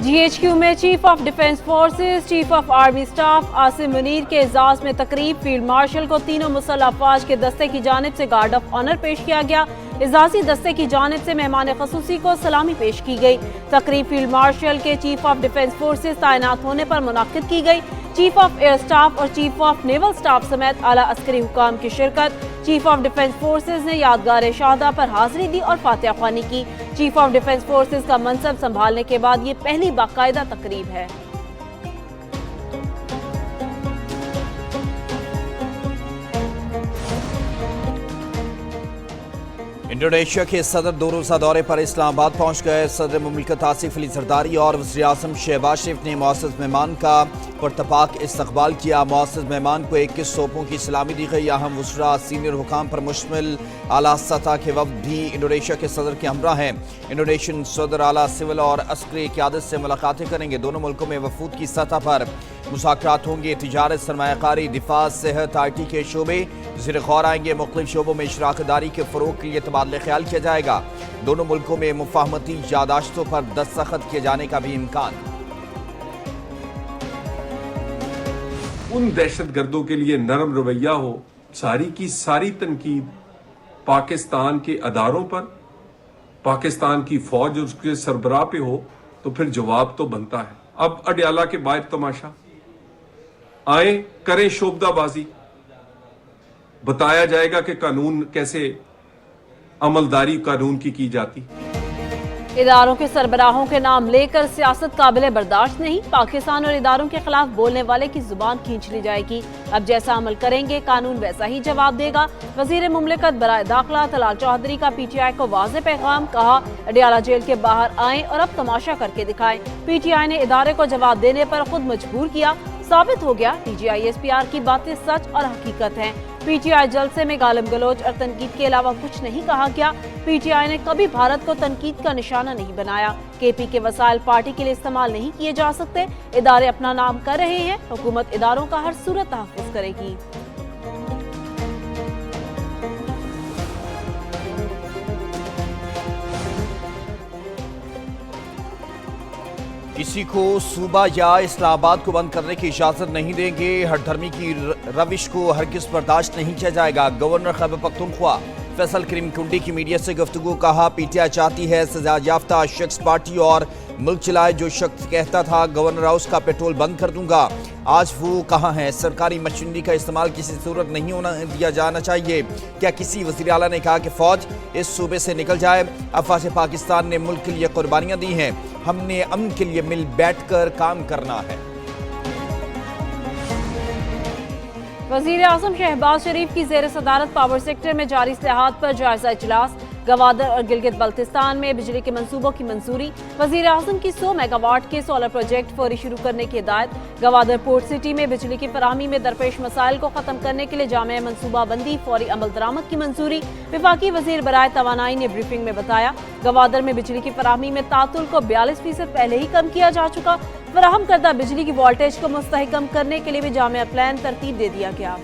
GHQ में chief of defence forces, chief of army staff Asim Munir के एजाज में तकरीब। फील्ड मार्शल को तीनों मुसल्लह अफवाज के दस्ते की जानिब से गार्ड ऑफ ऑनर पेश किया गया। एजाजी दस्ते की जानिब से मेहमान खसूसी को सलामी पेश की गई। तकरीब फील्ड मार्शल के चीफ ऑफ डिफेंस फोर्सेस तैनात होने पर मुनाकिद की गई। चीफ ऑफ एयर स्टाफ और चीफ ऑफ नेवल स्टाफ समेत आला अस्करी हुकाम की शिरकत। चीफ ऑफ डिफेंस फोर्सेस ने यादगार शहादा पर हाजिरी दी और फातिहा ख्वानी की। चीफ ऑफ डिफेंस फोर्सेस का मनसब संभालने के बाद ये पहली बाकायदा तकरीब है। इंडोनेशिया के सदर दो रोज़ा दौरे पर इस्लामाबाद पहुंच गए। सदर मुमलिकत आसिफ अली जरदारी और वज़ीर आज़म शहबाज शरीफ ने मुअज़्ज़ज़ मेहमान का पुरतपाक इस्तकबाल किया। मुअज़्ज़ज़ मेहमान को 21 तोपों की सलामी दी गई। अहम वज़रा, सीनियर हुकाम पर मुश्तमिल आला सतह के वफ़द भी इंडोनेशिया के सदर के हमरा हैं। इंडोनेशियन सदर आला सिविल और अस्करी क़यादत से मुलाकातें करेंगे। दोनों मुल्कों में वफूद की सतह पर मुज़ाकरात होंगे। तिजारत, सरमायाकारी, दिफा, सेहत, IT के शोबे ज़ेर गौर आएंगे। मुख्तलिफ शोबों में शराकतदारी के फ़रोग़ के लिए तबादला ख्याल किया जाएगा। दोनों मुल्कों में मुफाहमती यादाश्तों पर दस्तखत किए जाने का भी इम्कान। उन दहशतगर्दों के लिए नरम रवैया हो। सारी की सारी तनकीद पाकिस्तान के अदारों पर, पाकिस्तान की फौज और उसके सरबराह पे हो तो फिर जवाब तो बनता है। अब अडयाला के बाहर तमाशा आए, करें शोबदाबाजी, बताया जाएगा कि कानून कैसे अमलदारी कानून की जाती। इदारों के सरबराहों के नाम लेकर सियासत काबिल बर्दाश्त नहीं। पाकिस्तान और इदारों के खिलाफ बोलने वाले की जुबान खींच ली जाएगी। अब जैसा अमल करेंगे कानून वैसा ही जवाब देगा। वजीर मुमलिकत बराए दाखिला तलाल चौधरी का PTI को वाज़ेह पैगाम। कहा, अडयाला जेल के बाहर आएं और अब तमाशा करके दिखाएं। PTI ने इदारे को जवाब देने पर खुद मजबूर किया। साबित हो गया DGI SPR की बातें सच और हकीकत हैं। PTI जलसे में गालिम गलोच और तनकीद के अलावा कुछ नहीं कहा गया। PTI ने कभी भारत को तनकीद का निशाना नहीं बनाया। KP के वसाइल पार्टी के लिए इस्तेमाल नहीं किए जा सकते। इदारे अपना नाम कर रहे हैं। हुकूमत इदारों का हर सूरत तहफ़्फ़ुज़ करेगी। किसी को सूबा या इस्लामाबाद को बंद करने की इजाज़त नहीं देंगे। हठधर्मी की रविश को हरगिज़ बर्दाश्त नहीं किया जाएगा। गवर्नर खैबर पख्तूनख्वा फैसल करीम कुंडी की मीडिया से गुफ्तगू। कहा, PTI चाहती है सजा याफ्ता शख्स पार्टी और मुल्क चलाए। जो शख्स कहता था गवर्नर हाउस का पेट्रोल बंद कर दूंगा, आज वो कहाँ है? सरकारी मशीनरी का इस्तेमाल किसी सूरत नहीं होना दिया जाना चाहिए। क्या किसी वज़ीर आला ने कहा कि फ़ौज इस सूबे से निकल जाए? अफवाज पाकिस्तान ने मुल्क के लिए कुर्बानियाँ दी हैं। हमने अमन के लिए मिल बैठ कर काम करना है। वज़ीर आज़म शहबाज शरीफ की ज़ेर सदारत पावर सेक्टर में जारी इस्लाहात पर जायजा इजलास। गवादर और गिलगित बल्तिस्तान में बिजली के मंसूबों की मंजूरी। वज़ीर आज़म की 100 मेगावाट के सोलर प्रोजेक्ट फौरी शुरू करने की हिदायत। गवादर पोर्ट सिटी में बिजली की फराहमी में दरपेश मसाइल को खत्म करने के लिए जामे मनसूबा बंदी फौरी अमल दरामद की मंजूरी। विफाकी वज़ीर बराए तवानाई ने ब्रीफिंग में बताया, गवादर में बिजली की फराहमी में तातुल को 42% पहले ही कम किया जा चुका। फराहम करदा बिजली की वोल्टेज को मुस्तहकम करने के लिए भी जामे प्लान तरतीब दे दिया गया।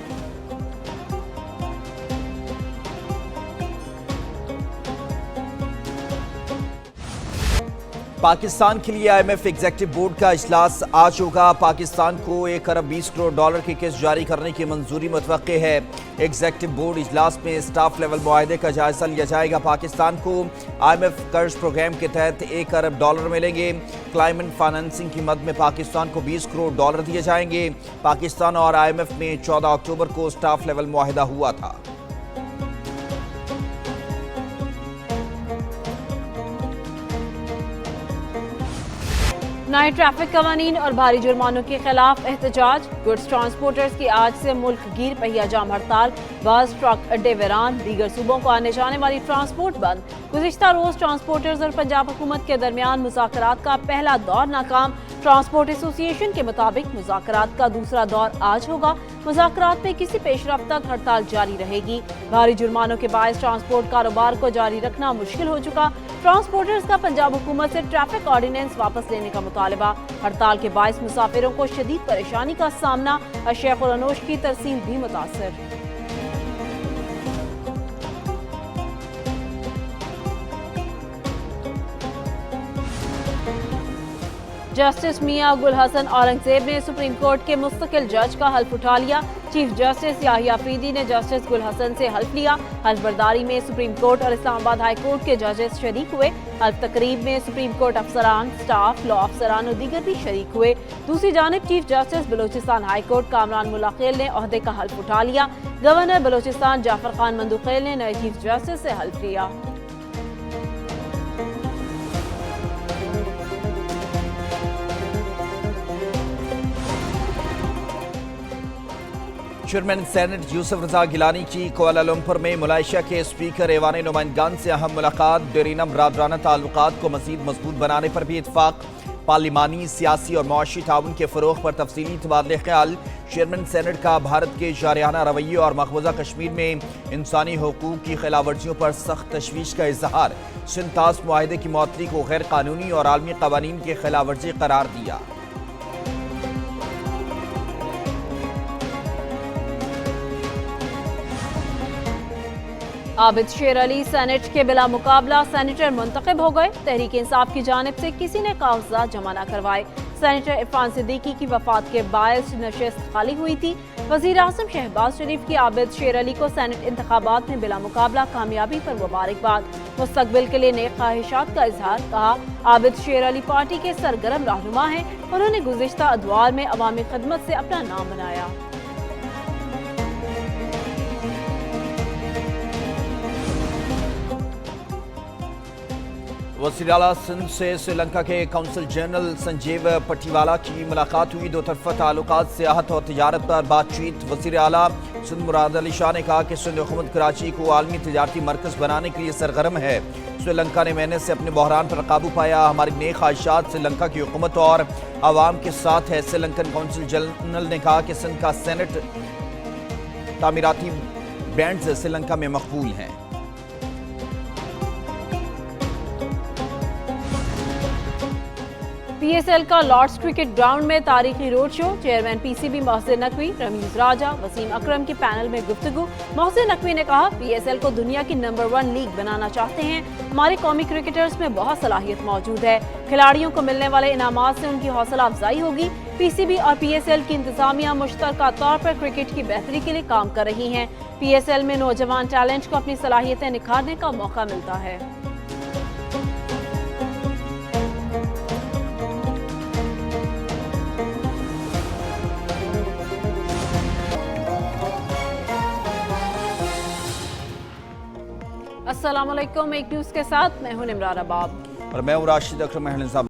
पाकिस्तान के लिए IMF एग्जीक्यूटिव बोर्ड का इजलास आज होगा। पाकिस्तान को $1 अरब 20 करोड़ की किस्त जारी करने की मंजूरी मुतवक्के है। एग्जीक्यूटिव बोर्ड इजलास में स्टाफ लेवल मुआहदे का जायजा लिया जाएगा। पाकिस्तान को IMF कर्ज प्रोग्राम के तहत $1 अरब मिलेंगे। क्लाइमेट फाइनेंसिंग की मद में पाकिस्तान को $20 करोड़ दिए जाएंगे। पाकिस्तान और IMF में 14 अक्टूबर को स्टाफ लेवल मुआहदा हुआ था। नए ट्रैफिक कवानीन और भारी जुर्मानों के खिलाफ एहतजाज। गुड्स ट्रांसपोर्टर्स की आज से मुल्क गिर पहिया जाम हड़ताल। बस, ट्रक अड्डे वीरान। दीगर सूबों को आने जाने वाली ट्रांसपोर्ट बंद। गुज़िश्ता रोज ट्रांसपोर्टर्स और पंजाब हुकूमत के दरमियान मुज़ाकरात का पहला दौर नाकाम। ट्रांसपोर्ट एसोसिएशन के मुताबिक मुज़ाकरात का दूसरा दौर आज होगा। मुज़ाकरात में किसी पेशरफ्त तक हड़ताल जारी रहेगी। भारी जुर्मानों के बायस ट्रांसपोर्ट कारोबार को जारी रखना मुश्किल हो चुका। ट्रांसपोर्टर्स का पंजाब हुकूमत से ट्रैफिक ऑर्डिनेंस वापस लेने का मुतालबा। हड़ताल के बायस मुसाफिरों को शदीद परेशानी का सामना। अशिया और अनोश की तरसील भी मुतासर। जस्टिस मियां गुल हसन औरंगजेब ने सुप्रीम कोर्ट के मुस्तकिल जज का हल्फ उठा लिया। चीफ जस्टिस याहिया अफरीदी ने जस्टिस गुल हसन से हल्फ लिया। हल्फ बर्दारी में सुप्रीम कोर्ट और इस्लामाबाद हाई कोर्ट के जजेस शरीक हुए। हल्फ तकरीब में सुप्रीम कोर्ट अफसरान, स्टाफ, लॉ अफसरान और दीगर भी शरीक हुए। दूसरी जानिब chief justice Balochistan high court Kamran Mulakhail ने ओहदे का हल्फ उठा लिया। गवर्नर बलोचिस्तान जाफर खान मंदुखेल ने नए चीफ जस्टिस से हल्फ लिया। चेयरमैन सेनेट यूसुफ रजा गिलानी की कुआलालंपुर में मलेशिया के स्पीकर ऐवान नुमाइंदगान से अहम मुलाकात। देरीना बरादराना ताल्लुकात को मज़ीद मजबूत बनाने पर भी इत्फाक। पार्लिमानी, सियासी और मुआशी ताउन के फ़रोग़ पर तफसीली तबादले ख्याल। चेयरमैन सेनेट का भारत के जारहाना रवैये और मकबूजा कश्मीर में इंसानी हकूक़ की खिलाफ वर्जियों पर सख्त तशवीश का इजहार। सिंतास मुआहदे की मअतली को गैर कानूनी और आलमी क़वानीन की खिलाफ वर्जी करार दिया। आबिद शेर अली सेनेट के बिला मुकाबला सेनेटर मुंतखब हो गए। तहरीक इंसाफ की जानिब से किसी ने कागजात जमा न करवाए। सेनेटर इरफान सिद्दीकी की वफात के बायस नशिस्त खाली हुई थी। वज़ीर आज़म शहबाज शरीफ की आबिद शेर अली को सेनेट इंतखाबात में बिला मुकाबला कामयाबी पर मुबारकबाद। मुस्तकबिल के लिए नेक ख्वाहिशात का इजहार। कहा, आबिद शेर अली पार्टी के सरगर्म रहनुमा हैं। उन्होंने गुज़िश्ता अदवार में अवामी खिदमत से अपना नाम बनाया। वज़ीर आला सिंध से श्रीलंका के काउंसिल जनरल संजीव पट्टीवाला की मुलाकात हुई। दो तरफा ताल्लुकात, सियाहत और तिजारत पर बातचीत। वज़ीर आला सिंध मुराद अली शाह ने कहा कि सिंध हुकूमत कराची को आलमी तिजारती मरकज़ बनाने के लिए सरगर्म है। श्रीलंका ने महीने से अपने बहरान पर काबू पाया। हमारी नेक ख्वाहिशात श्रीलंका की हुकूमत और आवाम के साथ है। श्रीलंकन काउंसिल जनरल ने कहा कि सिंध का सेनेट तामीराती बैंड श्रीलंका में मकबूल हैं। PSL का लॉर्ड्स क्रिकेट ग्राउंड में तारीखी road show. Chairman PCB Mohsin Naqvi, Ramiz Raja, Wasim Akram के पैनल में गुफ्तगू। मोहसिन नकवी ने कहा, PSL को दुनिया की नंबर 1 लीग बनाना चाहते हैं। हमारे कौमी क्रिकेटर्स में बहुत सलाहियत मौजूद है। खिलाड़ियों को मिलने वाले इनामात से उनकी हौसला अफजाई होगी। PCB और PSL की इंतजामिया मुश्तरका तौर पर क्रिकेट की बेहतरी के लिए काम कर रही हैं। PSL में नौजवान टैलेंट को अपनी सलाहियतें निखारने का मौका मिलता है। अस्सलाम वालेकुम। एक न्यूज़ के साथ मैं हूं निमरान अबाब और मैं हूँ राशिद अकरम।